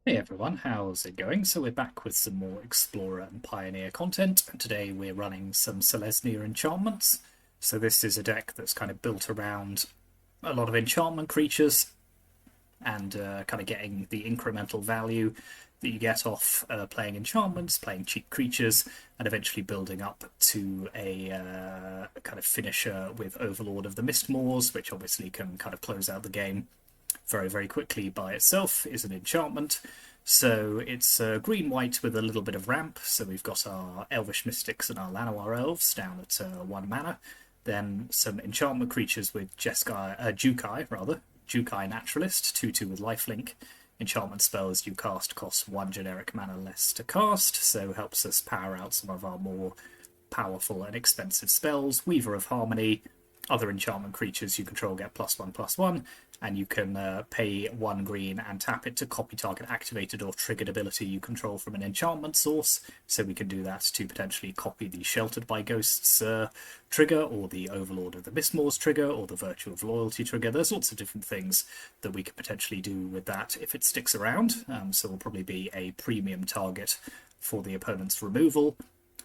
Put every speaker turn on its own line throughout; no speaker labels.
Hey everyone, how's it going? So we're back with some more Explorer and Pioneer content, and today we're running some Selesnya enchantments. So this is a deck that's kind of built around a lot of enchantment creatures and kind of getting the incremental value that you get off playing enchantments, playing cheap creatures, and eventually building up to a kind of finisher with Overlord of the Mistmoors, which obviously can kind of close out the game very, very quickly by itself, is an enchantment. So it's green-white with a little bit of ramp. So we've got our Elvish Mystics and our Llanowar Elves down at 1 mana. Then some enchantment creatures with Jukai Naturalist, 2/2 with lifelink. Enchantment spells you cast cost 1 generic mana less to cast, so helps us power out some of our more powerful and expensive spells. Weaver of Harmony, other enchantment creatures you control get +1/+1, and you can pay 1 green and tap it to copy target activated or triggered ability you control from an enchantment source. So we can do that to potentially copy the Sheltered by Ghosts trigger, or the Overlord of the Mistmoors trigger, or the Virtue of Loyalty trigger. There's lots of different things that we could potentially do with that if it sticks around. So it'll probably be a premium target for the opponent's removal.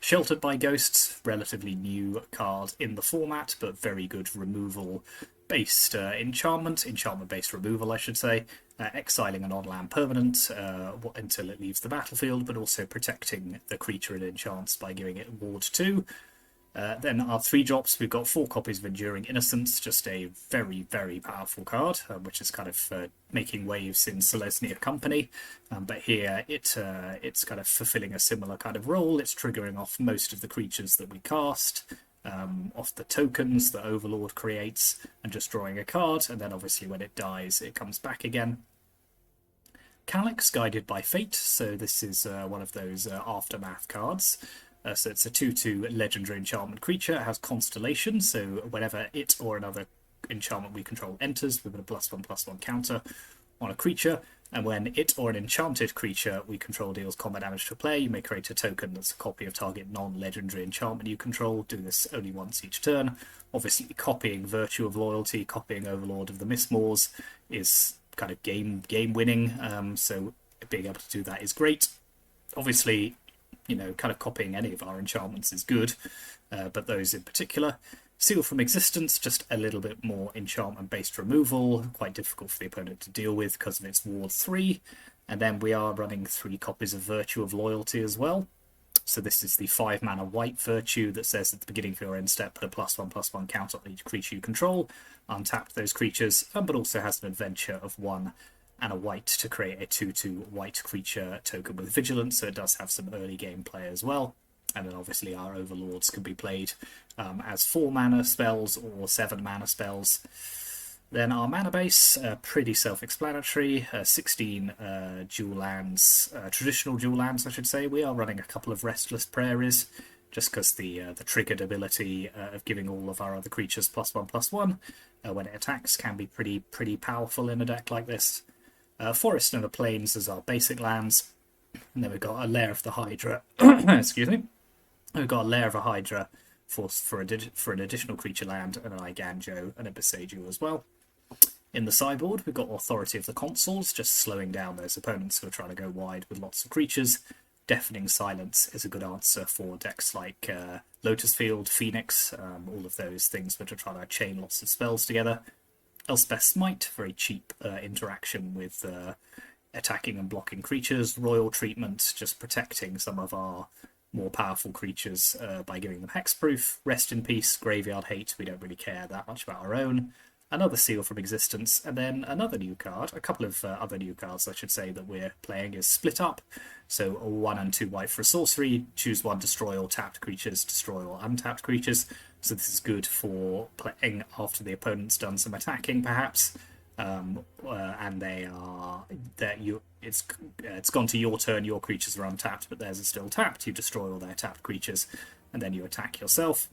Sheltered by Ghosts, relatively new card in the format, but very good removal-based enchantment-based removal, I should say. Exiling an on-land permanent until it leaves the battlefield, but also protecting the creature it enchants by giving it Ward 2. Then our 3-drops, we've got 4 copies of Enduring Innocence, just a very, very powerful card, which is kind of making waves in Selesnya company. But here it's kind of fulfilling a similar kind of role. It's triggering off most of the creatures that we cast, off the tokens that Overlord creates, and just drawing a card. And then obviously when it dies, it comes back again. Calix, Guided by Fate. So this is one of those aftermath cards. So it's a 2/2 legendary enchantment creature. It has Constellation, so whenever it or another enchantment we control enters, we put a +1/+1 counter on a creature. And when it or an enchanted creature we control deals combat damage to a player, you may create a token that's a copy of target non-legendary enchantment you control. Do this only once each turn. Obviously, copying Virtue of Loyalty, copying Overlord of the Mistmoors is kind of game winning. So being able to do that is great. Obviously, kind of copying any of our enchantments is good, but those in particular. Seal from Existence, just a little bit more enchantment-based removal, quite difficult for the opponent to deal with because of its Ward 3. And then we are running 3 copies of Virtue of Loyalty as well. So this is the 5 mana white Virtue that says at the beginning of your end step, put a +1/+1 counter on each creature you control, untap those creatures, but also has an adventure of 1 and a white to create a 2/2 white creature token with Vigilance, so it does have some early game play as well. And then obviously our Overlords can be played as 4 mana spells or 7 mana spells. Then our mana base, pretty self-explanatory, 16 dual lands, traditional dual lands I should say. We are running a couple of Restless Prairies, just because the triggered ability of giving all of our other creatures +1/+1 when it attacks can be pretty powerful in a deck like this. Forest and the Plains as our basic lands, and then we've got a Lair of the Hydra. Excuse me. We've got a Lair of a Hydra for an additional creature land, and an Iganjo and a Boseiju as well. In the sideboard, we've got Authority of the Consuls, just slowing down those opponents who are trying to go wide with lots of creatures. Deafening Silence is a good answer for decks like Lotus Field, Phoenix, all of those things which are trying to chain lots of spells together. Elspeth Smite, very cheap interaction with attacking and blocking creatures. Royal Treatment, just protecting some of our more powerful creatures by giving them hexproof. Rest in Peace, Graveyard Hate, we don't really care that much about our own. Another Seal from Existence, and then another new card, a couple of other new cards I should say that we're playing is Split Up. So 1 and 2 white for a sorcery, choose 1 destroy all tapped creatures, destroy all untapped creatures. So this is good for playing after the opponent's done some attacking perhaps, and it's gone to your turn, your creatures are untapped, but theirs are still tapped. You destroy all their tapped creatures, and then you attack yourself.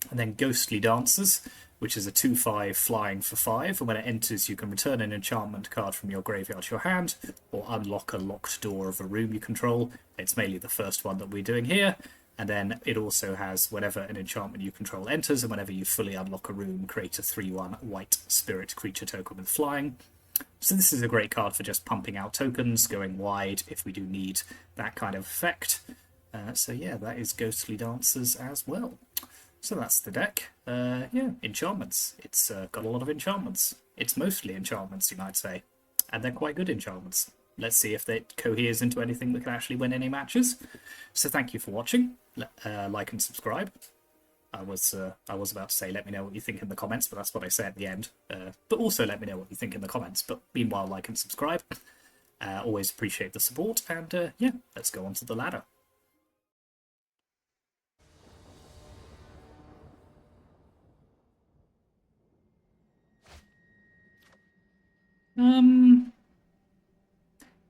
And then Ghostly Dancers, which is a 2/5 flying for 5, and when it enters you can return an enchantment card from your graveyard to your hand, or unlock a locked door of a room you control. It's mainly the first one that we're doing here. And then it also has, whenever an enchantment you control enters, and whenever you fully unlock a room, create a 3/1 white spirit creature token with flying. So this is a great card for just pumping out tokens, going wide if we do need that kind of effect. So yeah, that is Ghostly Dancers as well. So that's the deck. Yeah, enchantments. It's got a lot of enchantments. It's mostly enchantments, you might say. And they're quite good enchantments. Let's see if it coheres into anything that can actually win any matches. So thank you for watching. Like and subscribe. I was about to say let me know what you think in the comments, but that's what I say at the end. But also let me know what you think in the comments. But meanwhile, like and subscribe. Always appreciate the support. And yeah, let's go on to the ladder.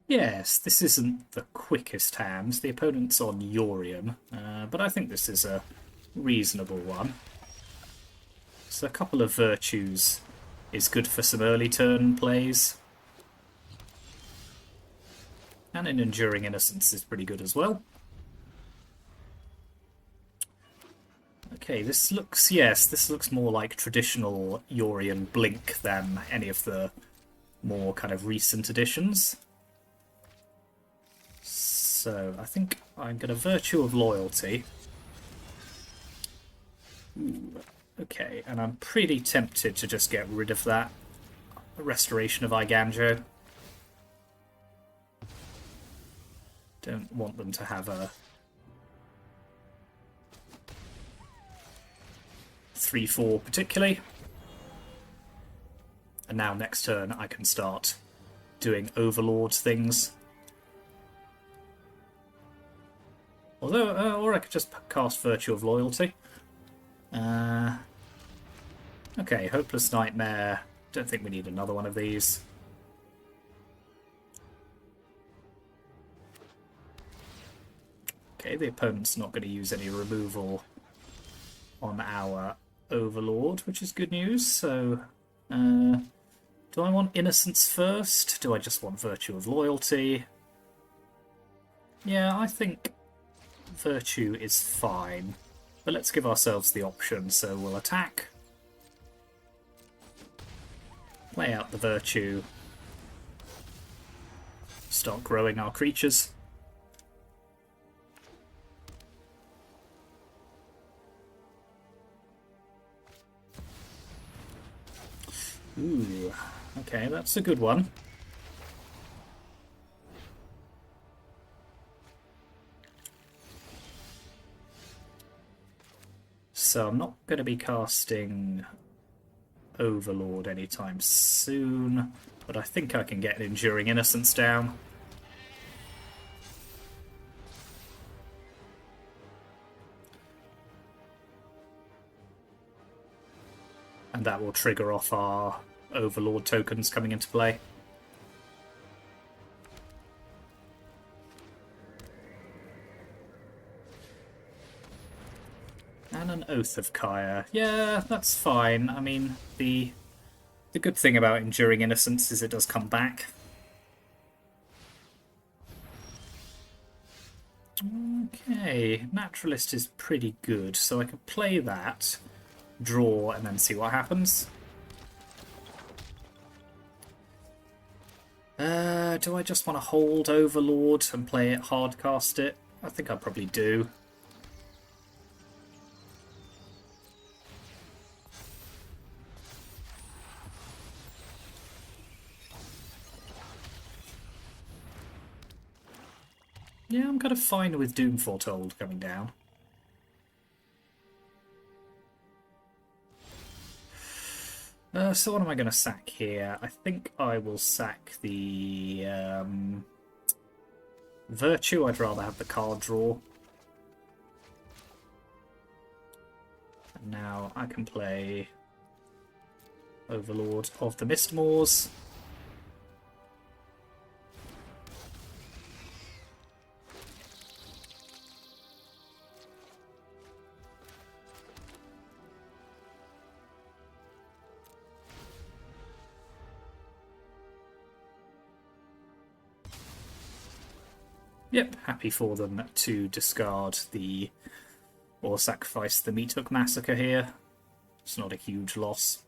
Yes, this isn't the quickest hand. The opponent's on Yorion, but I think this is a reasonable one. So a couple of Virtues is good for some early turn plays. And an Enduring Innocence is pretty good as well. Okay, this looks, yes, this looks more like traditional Yorion Blink than any of the more kind of recent editions. So I think I'm going to Virtue of Loyalty. Ooh, okay, and I'm pretty tempted to just get rid of that Restoration of Iganjo. Don't want them to have a 3/4 particularly. And now next turn I can start doing Overlords things. Although, or I could just cast Virtue of Loyalty. Okay, Hopeless Nightmare. Don't think we need another one of these. Okay, the opponent's not going to use any removal on our Overlord, which is good news. So, do I want Innocence first? Do I just want Virtue of Loyalty? Yeah, I think Virtue is fine, but let's give ourselves the option. So we'll attack, play out the Virtue, start growing our creatures. Ooh, okay, that's a good one. So I'm not going to be casting Overlord anytime soon, but I think I can get an Enduring Innocence down. And that will trigger off our Overlord tokens coming into play. And an Oath of Kaya. Yeah, that's fine. I mean, the good thing about Enduring Innocence is it does come back. Okay, Naturalist is pretty good, so I could play that, draw, and then see what happens. Do I just want to hold Overlord and play it, hardcast it? I think I probably do. Yeah, I'm kind of fine with Doom Foretold coming down. So what am I going to sack here? I think I will sack the Virtue. I'd rather have the card draw. And now I can play Overlord of the Mistmoors. Yep, happy for them to discard the or sacrifice the Meat Hook Massacre here. It's not a huge loss.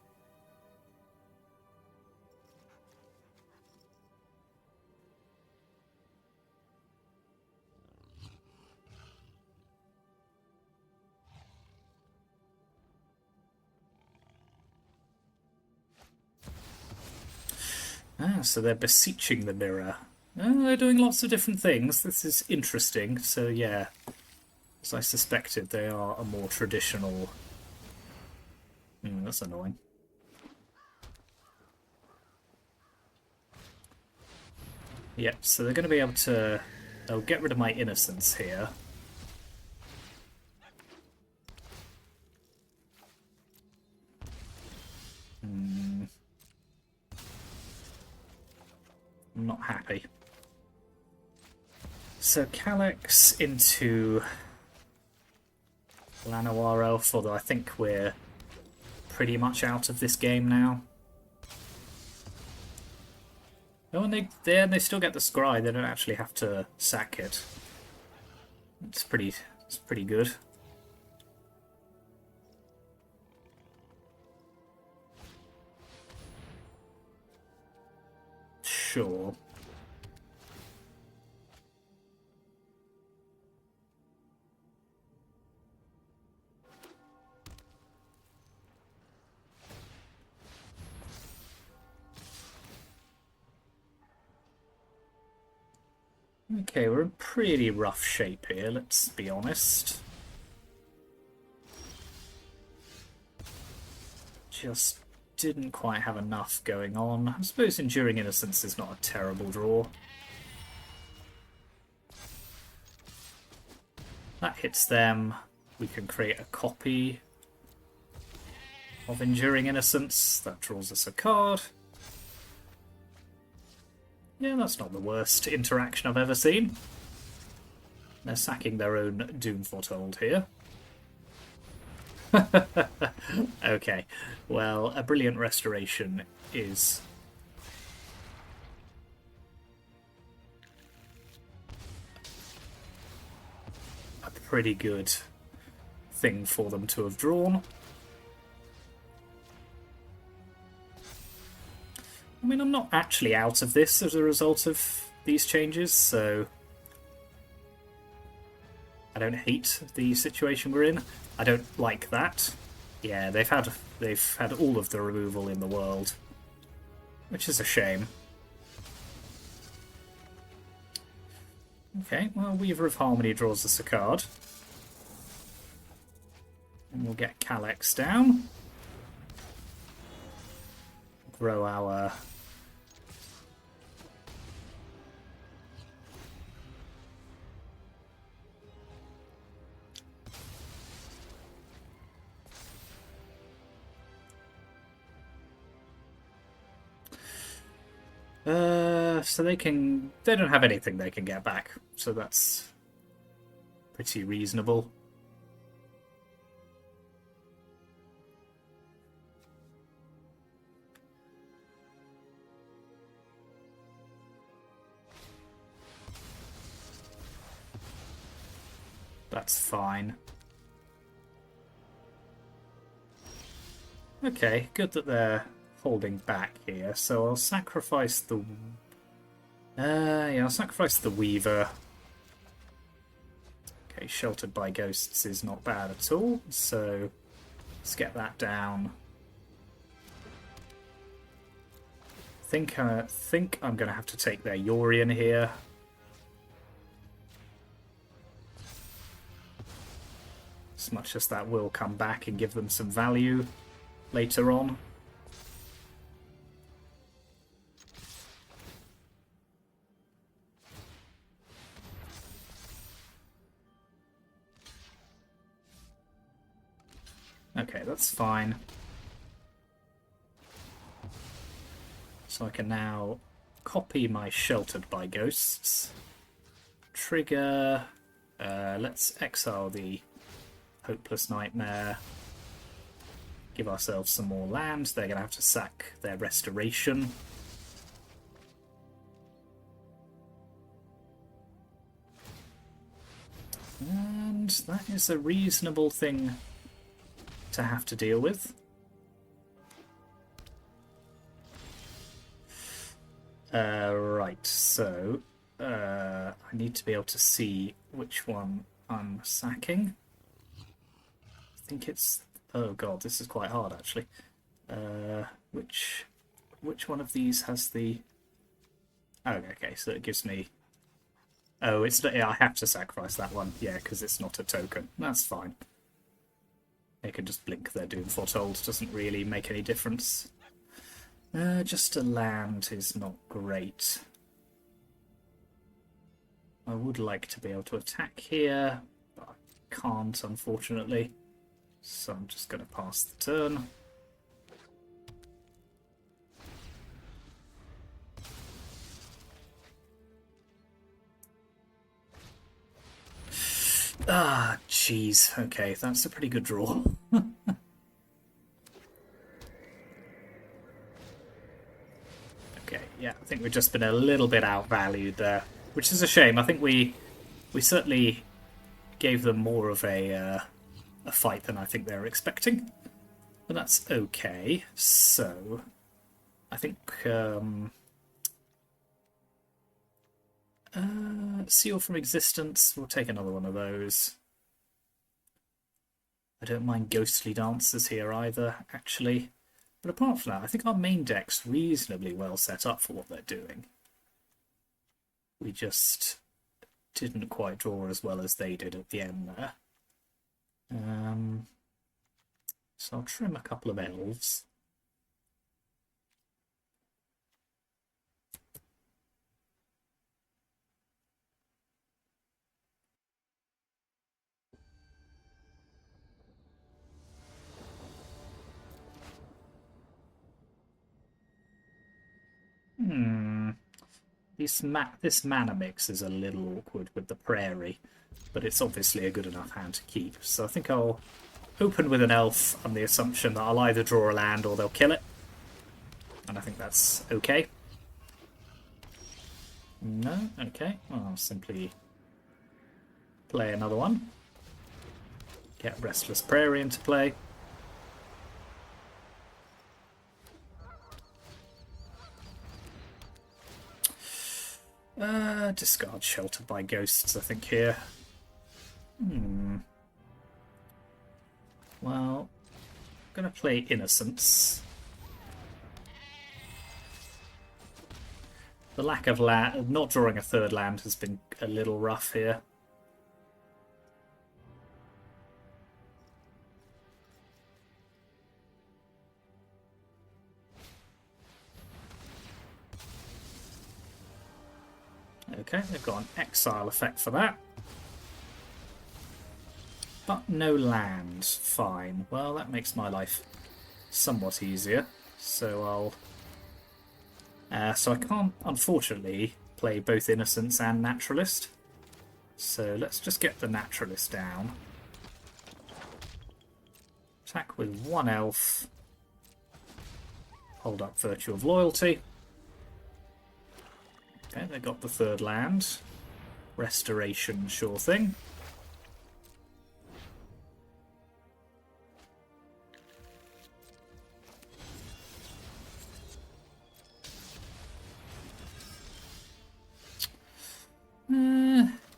Ah, so they're beseeching the mirror. They're doing lots of different things. This is interesting. So yeah, as I suspected, they are a more traditional... that's annoying. Yep, so they're going to be able to... They'll get rid of my innocence here. I'm not happy. So Calix into Llanowar Elf, although I think we're pretty much out of this game now. Oh, and they still get the scry. They don't actually have to sack it. It's pretty good. Sure. Okay, we're in pretty rough shape here, let's be honest. Just didn't quite have enough going on. I suppose Enduring Innocence is not a terrible draw. That hits them. We can create a copy of Enduring Innocence. That draws us a card. Yeah, that's not the worst interaction I've ever seen. They're sacking their own Doom Foretold here. Okay, well, a Brilliant Restoration is... a pretty good thing for them to have drawn. I mean, I'm not actually out of this as a result of these changes, so I don't hate the situation we're in. I don't like that. Yeah, they've had all of the removal in the world, which is a shame. Okay, well, Weaver of Harmony draws us a card. And we'll get Calix down. Grow our... so they don't have anything they can get back, so that's pretty reasonable. That's fine. Okay, good that they're holding back here, so I'll sacrifice the... yeah, I'll sacrifice the Weaver. Okay, Sheltered by Ghosts is not bad at all, so let's get that down. Think I'm going to have to take their Yorion here. As much as that will come back and give them some value later on. Okay, that's fine. So I can now copy my Sheltered by Ghosts. Trigger. Let's exile the Hopeless Nightmare. Give ourselves some more land. They're going to have to sack their Restoration. And that is a reasonable thing to have to deal with. Right, so I need to be able to see which one I'm sacking. I think it's... Oh god, this is quite hard actually. Which which one of these has the... Oh, okay, so it gives me... Oh, it's not... Yeah, I have to sacrifice that one. Yeah, because it's not a token. That's fine. They can just blink their Doom Foretold. Doesn't really make any difference. Just a land is not great. I would like to be able to attack here, but I can't, unfortunately. So I'm just going to pass the turn. Ah, jeez. Okay, that's a pretty good draw. Okay, yeah, I think we've just been a little bit outvalued there, which is a shame. I think we certainly gave them more of a fight than I think they were expecting, but that's okay. So, I think Seal from Existence. We'll take another one of those. I don't mind Ghostly Dancers here either, actually. But apart from that, I think our main deck's reasonably well set up for what they're doing. We just didn't quite draw as well as they did at the end there. So I'll trim a couple of elves. This mana mix is a little awkward with the Prairie, but it's obviously a good enough hand to keep. So I think I'll open with an elf on the assumption that I'll either draw a land or they'll kill it. And I think that's okay. No? Okay. Well, I'll simply play another one. Get Restless Prairie into play. Discard Sheltered by Ghosts, I think, here. Well, I'm going to play Innocence. The lack of land, not drawing a third land, has been a little rough here. Okay, they've got an exile effect for that. But no land. Fine. Well, that makes my life somewhat easier. So so I can't, unfortunately, play both Innocence and Naturalist. So let's just get the Naturalist down. Attack with one elf. Hold up Virtue of Loyalty. Okay, they got the third land. Restoration, sure thing.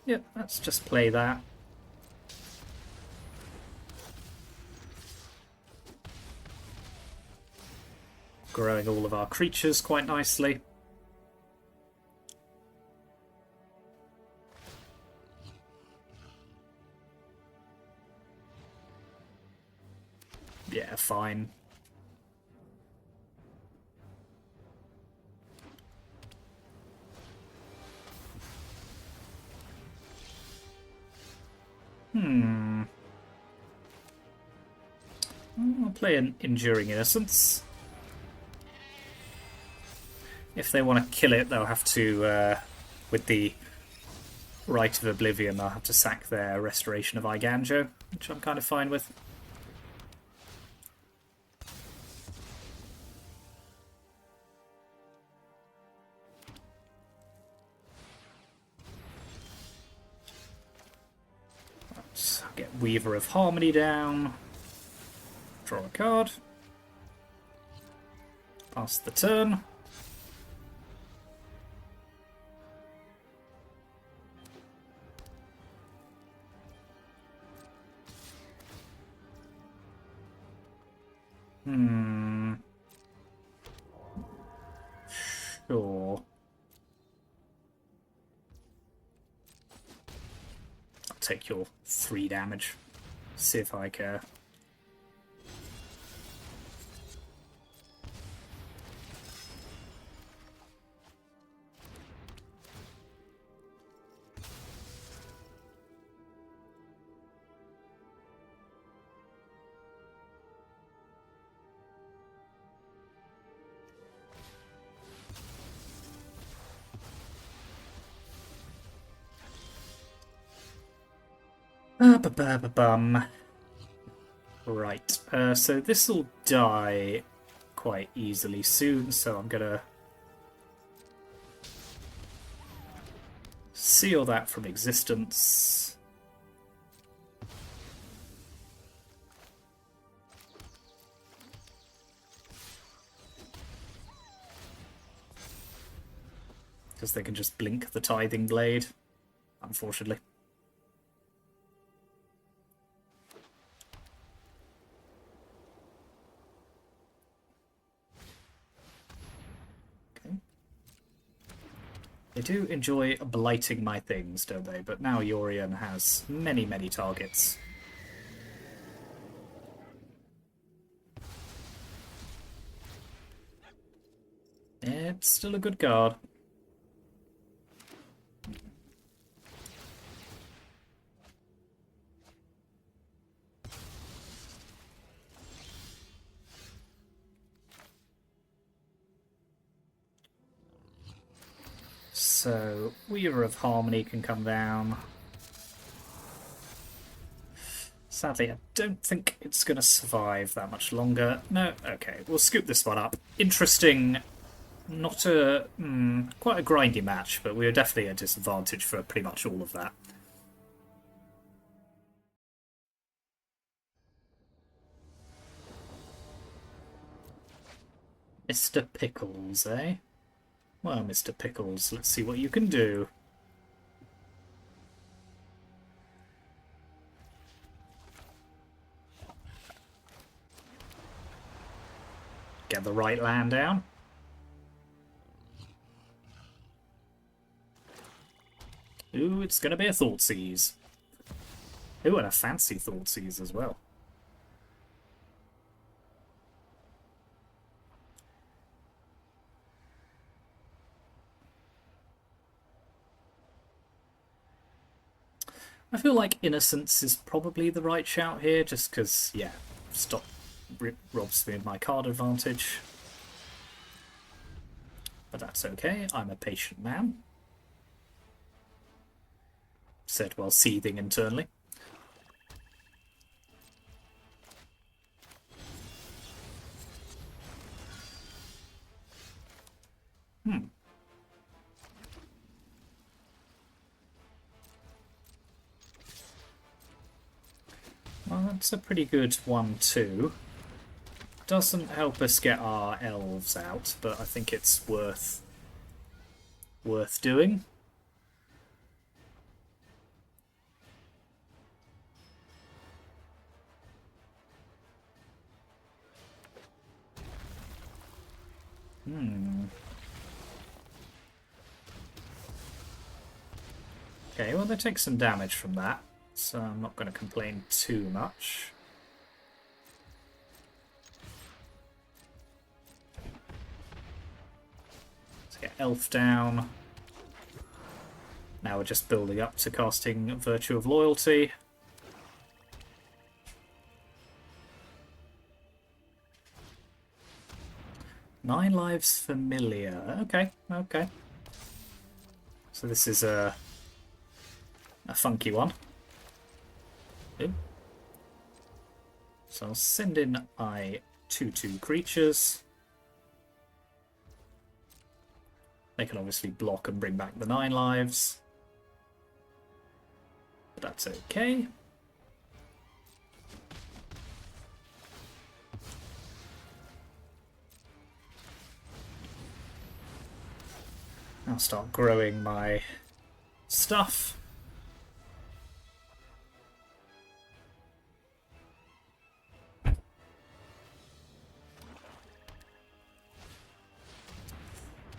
Yep, let's just play that. Growing all of our creatures quite nicely. Yeah, fine. I'll play an Enduring Innocence. If they want to kill it, they'll have to, with the Rite of Oblivion, they'll have to sack their Restoration of Iganjo, which I'm kind of fine with. Let's get Weaver of Harmony down. Draw a card. Pass the turn. take your 3 damage. See if I care. Ba-ba-ba-bum. Right, so this will die quite easily soon, so I'm gonna seal that from existence. Because they can just blink the Tithing Blade, unfortunately. They do enjoy blighting my things, don't they? But now Yorion has many, many targets. It's still a good card. So, Weaver of Harmony can come down. Sadly, I don't think it's going to survive that much longer. No, okay, we'll scoop this one up. Interesting, not a... quite a grindy match, but we were definitely at a disadvantage for pretty much all of that. Mr. Pickles, eh? Well, Mr. Pickles, let's see what you can do. Get the right land down. Ooh, it's going to be a Thoughtseize. Ooh, and a fancy Thoughtseize as well. I feel like Innocence is probably the right shout here, just because, yeah, stop robs me of my card advantage. But that's okay, I'm a patient man. Said while seething internally. Well, that's a pretty good 1-2. Doesn't help us get our elves out, but I think it's worth doing. Okay, well, they take some damage from that, so I'm not going to complain too much. Let's get Elf down. Now we're just building up to casting Virtue of Loyalty. Nine lives Familiar. Okay, okay. So this is a funky one. Ooh. So I'll send in my 2/2 creatures. They can obviously block and bring back the 9 lives. But that's okay. I'll start growing my stuff.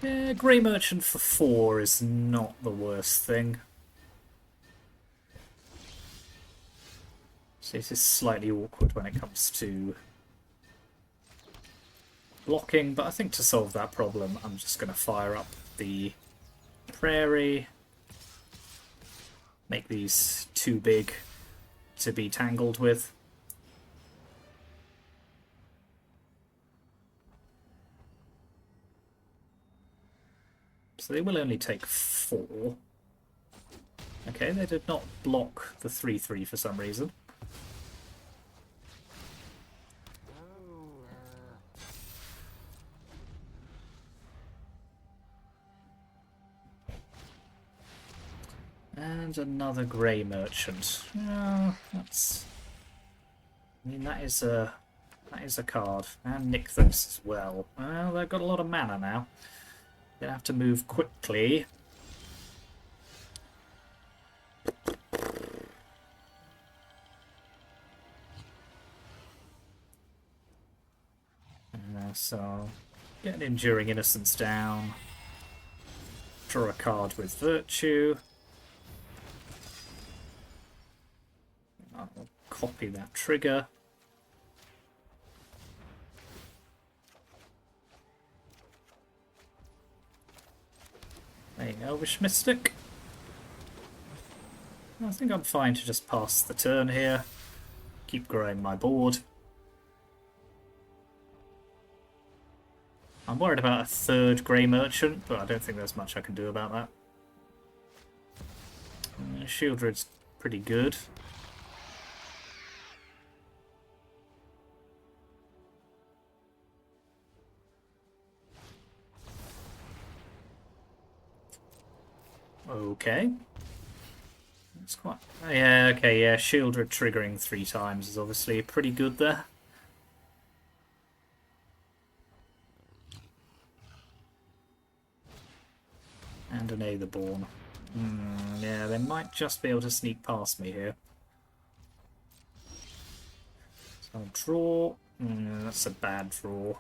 Yeah, Grey Merchant for 4 is not the worst thing. So this is slightly awkward when it comes to blocking, but I think to solve that problem, I'm just going to fire up the prairie, make these too big to be tangled with. So they will only take 4. Okay, they did not block the 3/3 for some reason. And another grey merchant. That's. I mean, that is a card, and Nykthos as well. Well, they've got a lot of mana now. Gonna have to move quickly. So, get an Enduring Innocence down. Draw a card with Virtue. I'll copy that trigger. There you go, Elvish Mystic. I think I'm fine to just pass the turn here. Keep growing my board. I'm worried about a 3rd Grey Merchant, but I don't think there's much I can do about that. Shieldred's pretty good. Okay. That's quite... Oh, yeah, okay, yeah. Shieldred triggering 3 times is obviously pretty good there. And an Aetherborn. Yeah, they might just be able to sneak past me here. So I'll draw. That's a bad draw.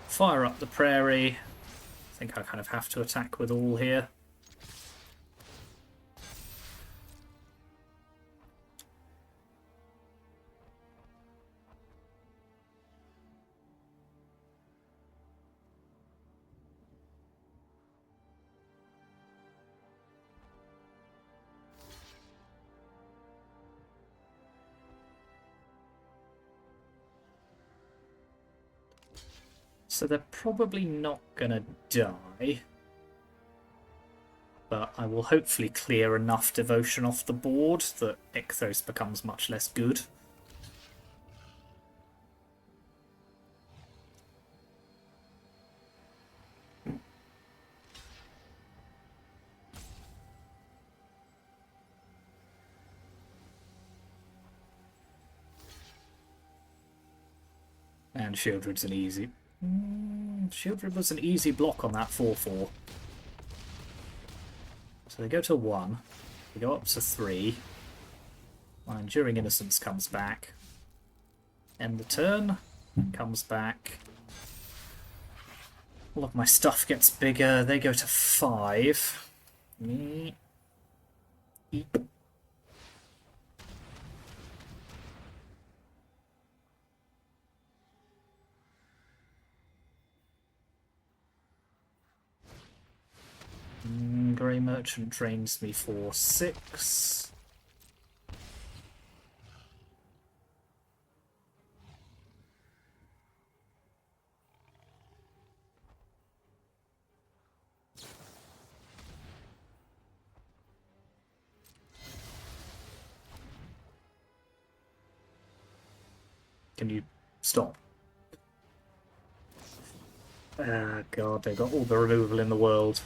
Fire up the prairie. I think I kind of have to attack with all here. So they're probably not going to die. But I will hopefully clear enough devotion off the board that Nykthos becomes much less good. And Shieldred's an easy... Shieldred was an easy block on that 4/4. So they go to 1. They go up to 3. My Enduring Innocence comes back. End the turn. Comes back. All of my stuff gets bigger. They go to 5. Eep. Grey Merchant drains me for 6. Can you stop? Ah, God, they've got all the removal in the world.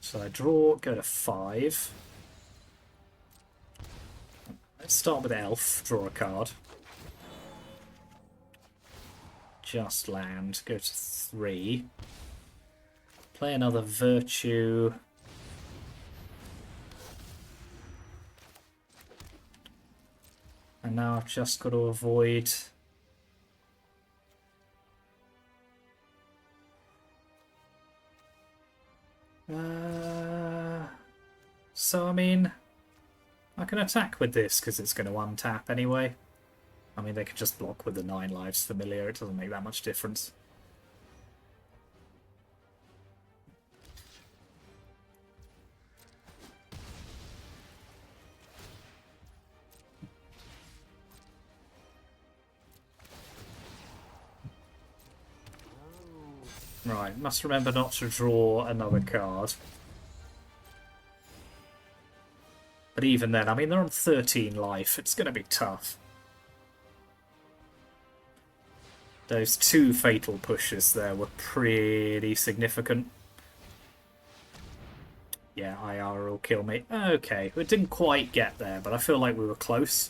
So I draw, go to 5. Let's start with Elf, draw a card. Just land, go to 3. Play another Virtue. And now I've just got to avoid... So, I mean, I can attack with this because it's going to untap anyway. I mean, they could just block with the 9 lives familiar. It doesn't make that much difference. Right, must remember not to draw another card. But even then, I mean, they're on 13 life. It's going to be tough. Those 2 fatal pushes there were pretty significant. Yeah, IR will kill me. Okay, we didn't quite get there, but I feel like we were close.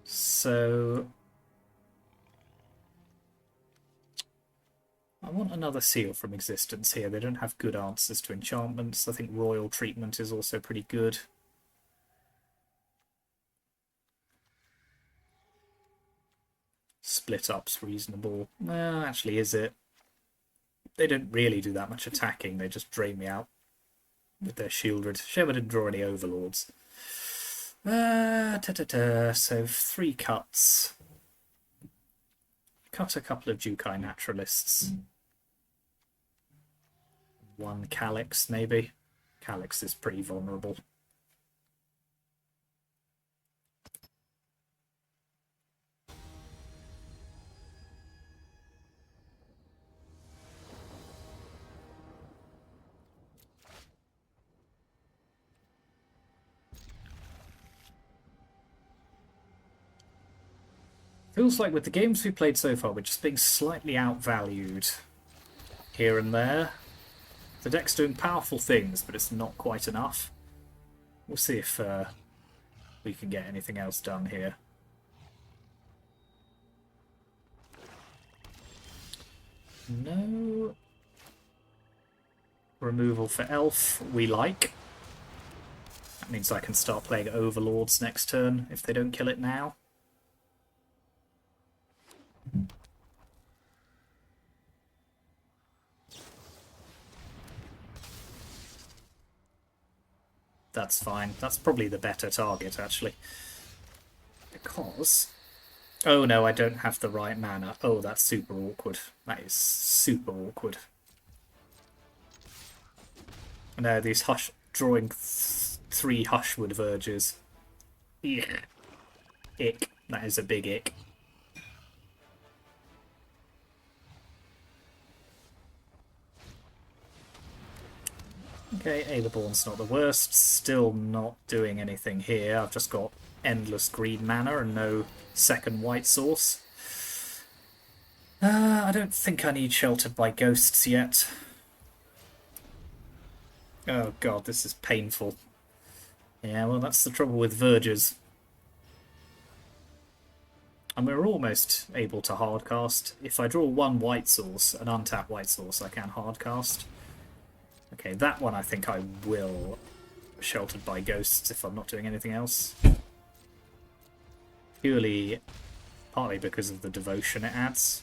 So I want another seal from existence here. They don't have good answers to enchantments. I think royal treatment is also pretty good. Split up's reasonable. Well, actually, is it? They don't really do that much attacking. They just drain me out with their shielded. Shame I didn't draw any overlords. So 3 cuts. Cut a couple of Jukai Naturalists. 1 Calix, maybe. Calix is pretty vulnerable. Feels like with the games we played so far, we're just being slightly outvalued here and there. The deck's doing powerful things, but it's not quite enough. We'll see if we can get anything else done here. No removal for Elf, we like. That means I can start playing Overlords next turn if they don't kill it now. That's fine. That's probably the better target, actually. Because... oh no, I don't have the right mana. Oh, that's super awkward. That is super awkward. No, these drawing 3 Hushwood Verges. Yeah. Ick. That is a big ick. Okay, Aetherborn's not the worst. Still not doing anything here. I've just got endless green mana and no second white source. I don't think I need Sheltered by Ghosts yet. Oh god, this is painful. Yeah, well, that's the trouble with Verges. And we're almost able to hardcast. If I draw 1 white source, an untapped white source, I can hardcast. Okay, that one I think I will Sheltered by Ghosts if I'm not doing anything else. Purely, partly because of the devotion it adds.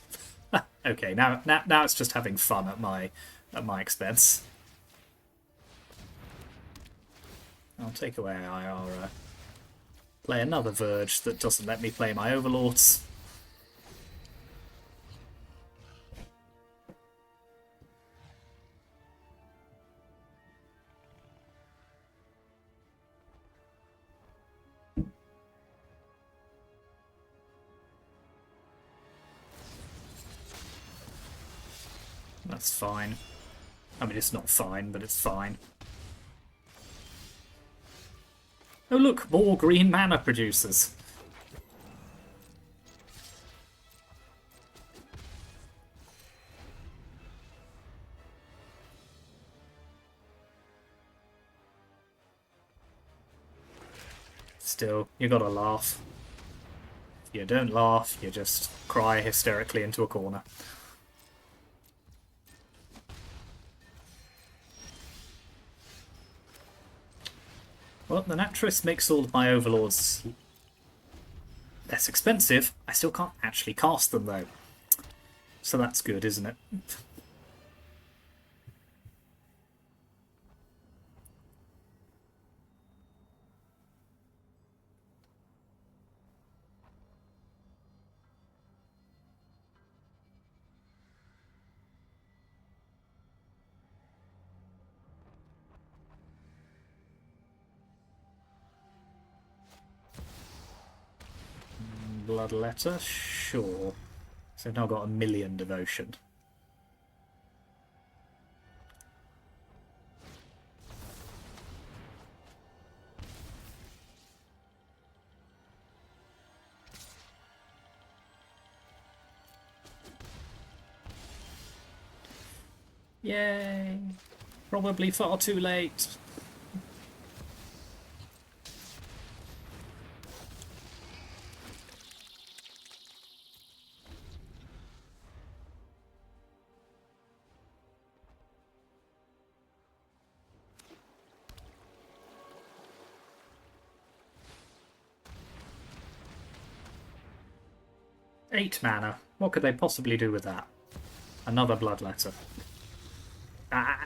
Okay, now it's just having fun at my expense. I'll take away IR. Play another Verge that doesn't let me play my Overlords. That's fine. I mean, it's not fine, but it's fine. Oh look, more green mana producers. Still, you gotta laugh. If you don't laugh, you just cry hysterically into a corner. Well, the Naturalist makes all of my Overlords less expensive. I still can't actually cast them, though. So that's good, isn't it? Bloodletter? Sure. So I've now got 1,000,000 devotion. Yay! Probably far too late. Eight mana. What could they possibly do with that? Another Bloodletter. Ah!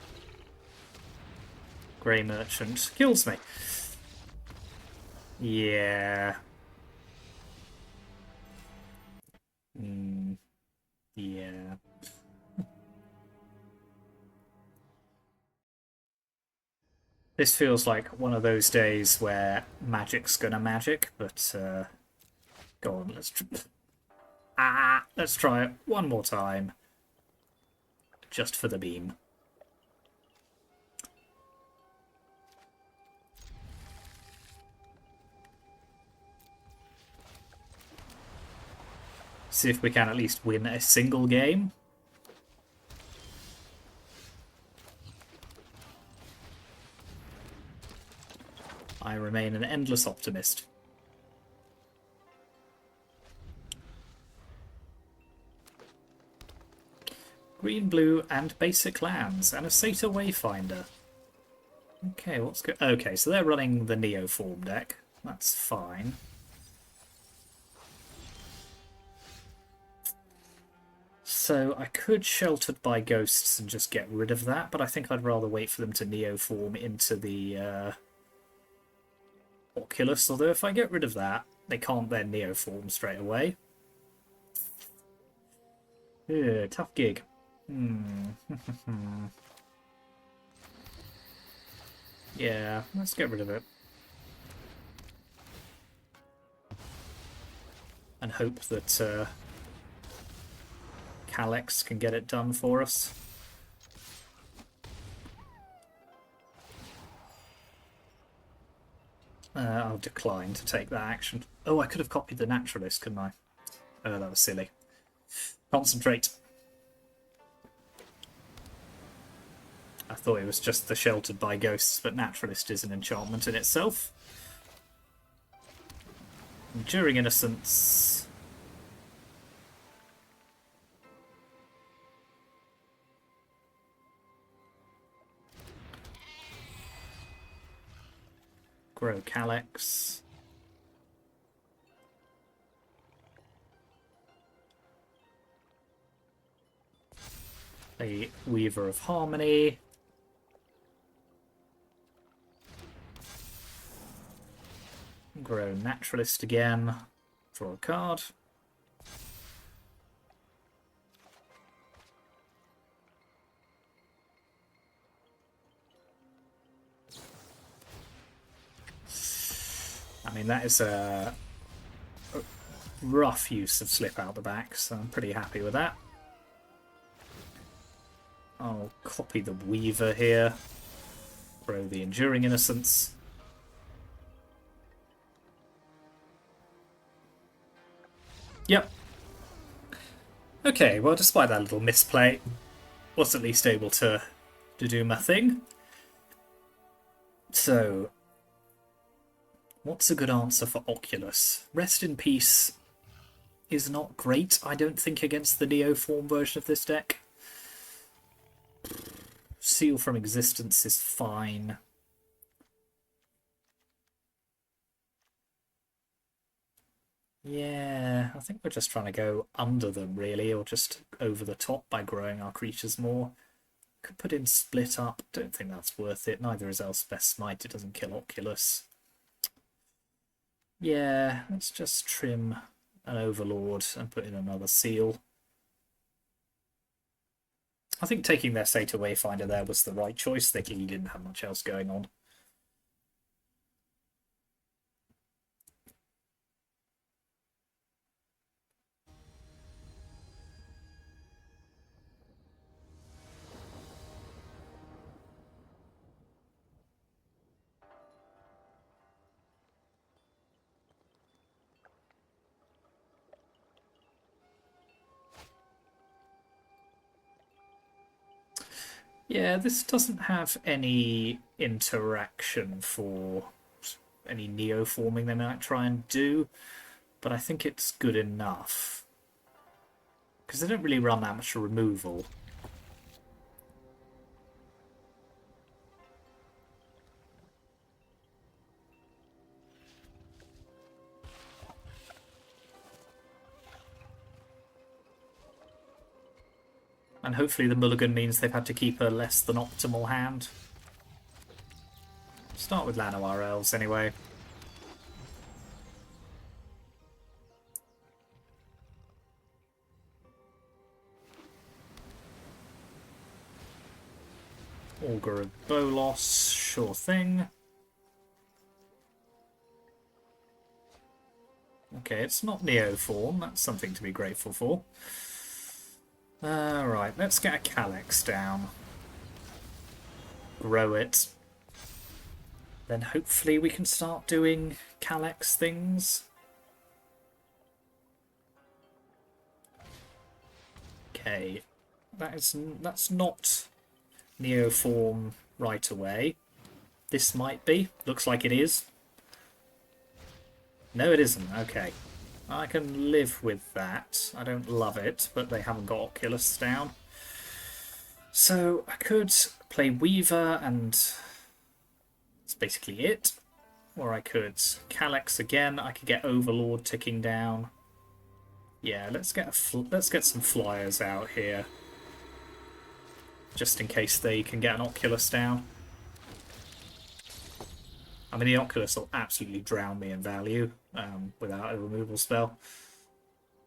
Grey Merchant kills me. Yeah. Yeah. This feels like one of those days where magic's gonna magic, but go on, let's try it one more time. Just for the beam. See if we can at least win a single game. I remain an endless optimist. Green, blue, and basic lands, and a Satyr Wayfinder. Okay, what's good? Okay, so they're running the Neoform deck. That's fine. So I could Sheltered by Ghosts and just get rid of that, but I think I'd rather wait for them to Neoform into the Oculus, although if I get rid of that, they can't then Neoform straight away. Yeah, tough gig. Yeah, let's get rid of it. And hope that Calix can get it done for us. I'll decline to take that action. Oh, I could have copied the Naturalist, couldn't I? Oh, that was silly. Concentrate. I thought it was just the Sheltered by Ghosts, but Naturalist is an enchantment in itself. Enduring Innocence. Grow Calix. A Weaver of Harmony. Grow Naturalist again. Draw a card. I mean, that is a rough use of Slip Out the Back, so I'm pretty happy with that. I'll copy the Weaver here. Throw the Enduring Innocence. Yep. Okay, well, despite that little misplay, was at least able to do my thing. So, what's a good answer for Oculus? Rest in Peace is not great, I don't think, against the Neoform version of this deck. Seal from Existence is fine. Yeah, I think we're just trying to go under them, really, or just over the top by growing our creatures more. Could put in split up. Don't think that's worth it. Neither is Elspeth's Smite. It doesn't kill Oculus. Yeah, let's just trim an Overlord and put in another seal. I think taking their Satyr Wayfinder there was the right choice. They clearly didn't have much else going on. Yeah, this doesn't have any interaction for any neoforming they might try and do, but I think it's good enough. Because they don't really run that much removal. And hopefully the mulligan means they've had to keep a less than optimal hand. Start with Llanowar Elves anyway. Augur of Bolos, sure thing. Okay, it's not Neoform, that's something to be grateful for. Right, let's get a Calix down. Grow it. Then hopefully we can start doing Calix things. Okay, that's not Neoform right away. This might be. Looks like it is. No, it isn't. Okay. I can live with that. I don't love it, but they haven't got Oculus down. So I could play Weaver and that's basically it. Or I could Calix again. I could get Overlord ticking down. Yeah, let's get some flyers out here. Just in case they can get an Oculus down. I mean, the Oculus will absolutely drown me in value without a removal spell.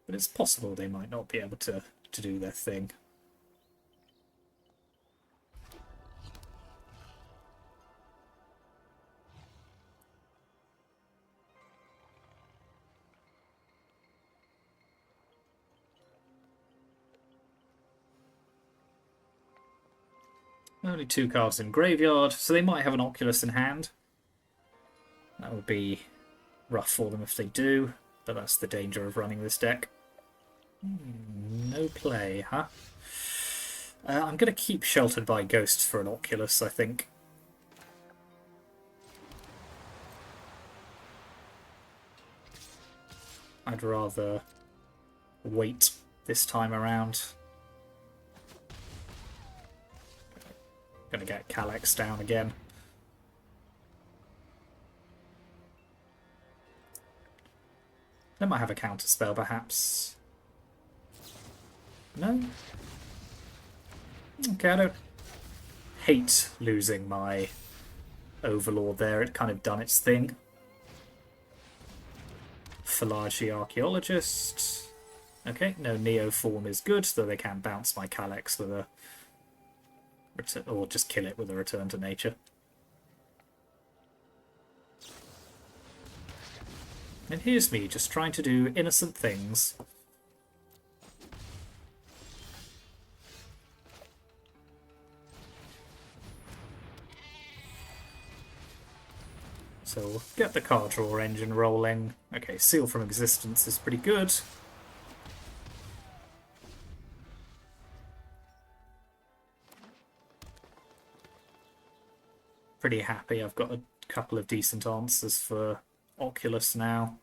But it's possible they might not be able to do their thing. Only 2 cards in graveyard, so they might have an Oculus in hand. That would be rough for them if they do, but that's the danger of running this deck. No play, huh? I'm going to keep Sheltered by Ghosts for an Oculus, I think. I'd rather wait this time around. Gonna get Calix down again. They might have a counter spell, perhaps. No? Okay, I don't hate losing my Overlord there. It kind of done its thing. Philagi Archaeologist. Okay, no Neoform is good, though they can bounce my Calix with a... or just kill it with a Return to Nature. And here's me, just trying to do innocent things. So we'll get the card draw engine rolling. Okay, Seal from Existence is pretty good. Pretty happy I've got a couple of decent answers for Oculus now.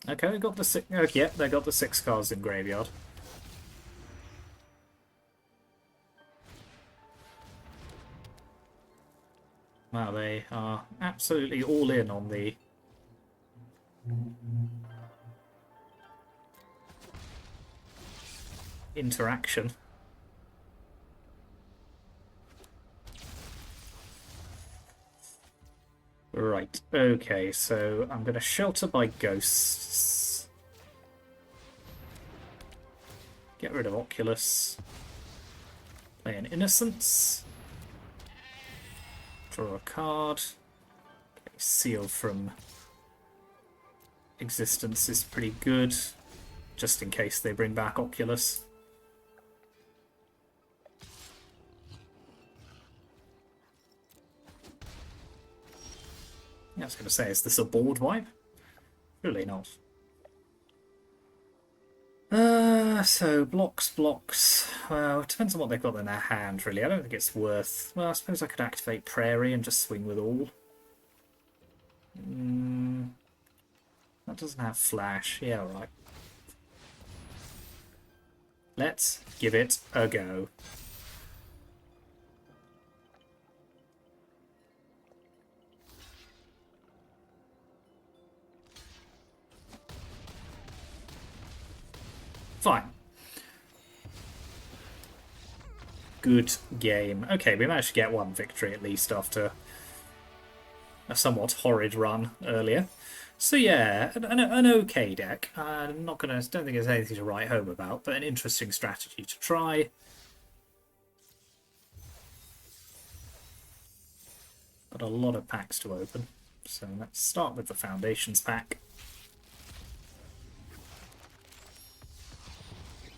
Okay, we got the 6. Oh, yeah, they got the 6 cards in graveyard. Wow, they are absolutely all in on the interaction. Right, okay, so I'm going to shelter by ghosts. Get rid of Oculus. Play an Innocence. Draw a card. Okay, Seal from Existence is pretty good, just in case they bring back Oculus. Yeah, I was going to say, is this a board wipe? Really not. So blocks. Well, it depends on what they've got in their hand, really. I don't think it's worth... Well, I suppose I could activate Prairie and just swing with all. That doesn't have flash. Yeah, right. Let's give it a go. Fine. Good game. Okay, we managed to get one victory at least after a somewhat horrid run earlier. So yeah, an okay deck. I'm not gonna. Don't think there's anything to write home about, but an interesting strategy to try. Got a lot of packs to open, so let's start with the Foundations pack.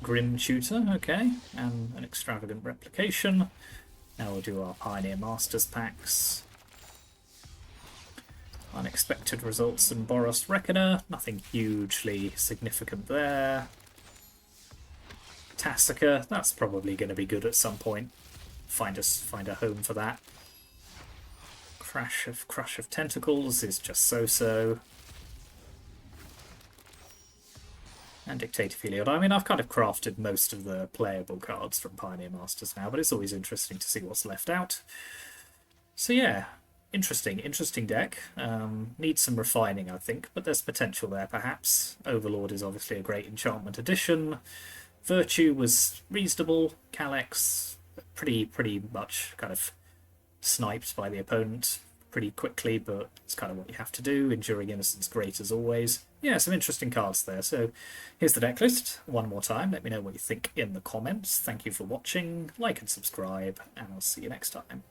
Grim Tutor, okay, and an Extravagant Replication. Now we'll do our Pioneer Masters packs. Unexpected Results and Boros Reckoner, nothing hugely significant there. Tassica, that's probably going to be good at some point. Find a home for that. Crush of Tentacles is just so-so. And Dictator Filiod. I mean, I've kind of crafted most of the playable cards from Pioneer Masters now, but it's always interesting to see what's left out. So yeah, interesting deck. Needs some refining, I think, but there's potential there, perhaps. Overlord is obviously a great enchantment addition. Virtue was reasonable. Calix, pretty much kind of sniped by the opponent pretty quickly, but it's kind of what you have to do. Enduring Innocence, great as always. Yeah, some interesting cards there. So here's the deck list one more time. Let me know what you think in the comments. Thank you for watching. Like and subscribe, and I'll see you next time.